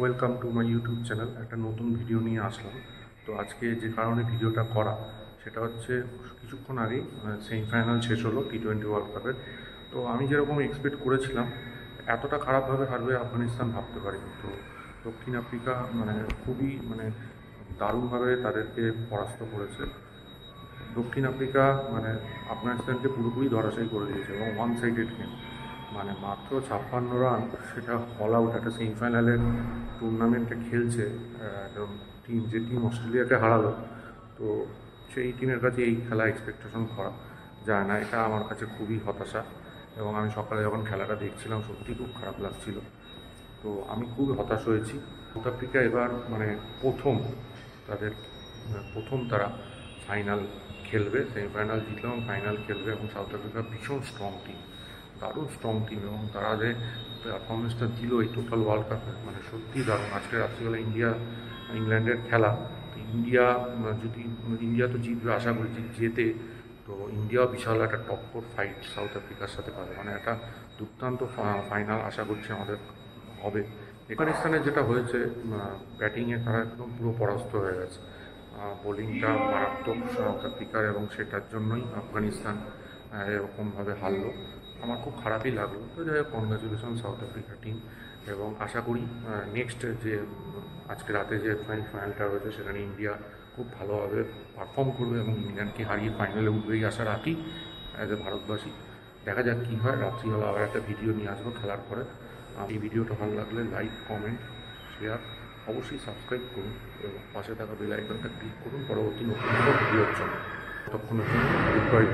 Welcome to my YouTube channel. একটা নতুন video নিয়ে আসলাম। তো আজকে যে কারণে ভিডিওটা করা সেটা হচ্ছে কিছুক্ষণ আগেই সেমিফাইনাল শেষ হলো T20 ওয়ার্ল্ড কাপের। তো আমি যেরকম এক্সপেক্ট করেছিলাম এতটা খারাপভাবে হারবে আফগানিস্তান ভাবতে পারিনি। তো দক্ষিণ আফ্রিকা খুবই দারুণভাবে তাদেরকে পরাস্ত করেছে। দক্ষিণ আফ্রিকা আফগানিস্তানকে পুরোপুরি ধরাশায়ী করে দিয়েছে এবং ওয়ান সাইডেড গেম, মাত্র 56 রান, সেটা অল আউট একটা সেমিফাইনালের টুর্নামেন্টে খেলছে যে টিম অস্ট্রেলিয়াকে হারালো। তো সেই টিমের কাছে এই খেলা এক্সপেকটেশন করা যায় না, এটা আমার কাছে খুবই হতাশা। এবং আমি সকালে যখন খেলাটা দেখছিলাম সত্যি খুব খারাপ লাগছিল। তো আমি খুব হতাশ হয়েছি। সাউথ আফ্রিকা এবার প্রথম তাদের প্রথম তারা ফাইনাল খেলবে, সেমিফাইনাল জিতলো এবং ফাইনাল খেলবে। এবং সাউথ আফ্রিকা ভীষণ স্ট্রং টিম, দারুণ স্ট্রং টিম, এবং তারা যে পারফরমেন্সটা দিল এই টোটাল ওয়ার্ল্ড কাপে সত্যিই দারুণ। আজকে রাত্রিবেলা ইংল্যান্ডের খেলা। তো ইন্ডিয়া তো জিতবে, আশা করি জেতে। তো ইন্ডিয়াও বিশাল একটা টক্কর ফাইট সাউথ আফ্রিকার সাথে পাবে, একটা দুর্দান্ত ফাইনাল আশা করছি আমাদের হবে। আফগানিস্তানের যেটা হয়েছে, ব্যাটিংয়ে তারা একদম পুরো পরাস্ত হয়ে গেছে। বোলিংটা মারাত্মক সাউথ আফ্রিকার, এবং সেটার জন্যই আফগানিস্তান এরকমভাবে হারলো। আমার খুব খারাপই লাগলো। তো যাই হোক, কনগ্রাচুলেশন সাউথ আফ্রিকা টিম। এবং আশা করি নেক্সট যে আজকে রাতে যে ফাইনালটা রয়েছে সেখানে ইন্ডিয়া খুব ভালোভাবে পারফর্ম করবে এবং ইংল্যান্ডকে হারিয়ে ফাইনালে উঠবেই আশা রাখি অ্যাজ এ ভারতবাসী। দেখা যাক কী হয়। রাত্রিবেলা আবার একটা ভিডিও নিয়ে আসবো খেলার পরে। এই ভিডিওটা ভালো লাগলে লাইক, কমেন্ট, শেয়ার, অবশ্যই সাবস্ক্রাইব করুন এবং পাশে থাকা বেল আইকনটা ক্লিক করুন পরবর্তী নতুন ভিডিওর জন্য। ততক্ষণের জন্য গুড বাই।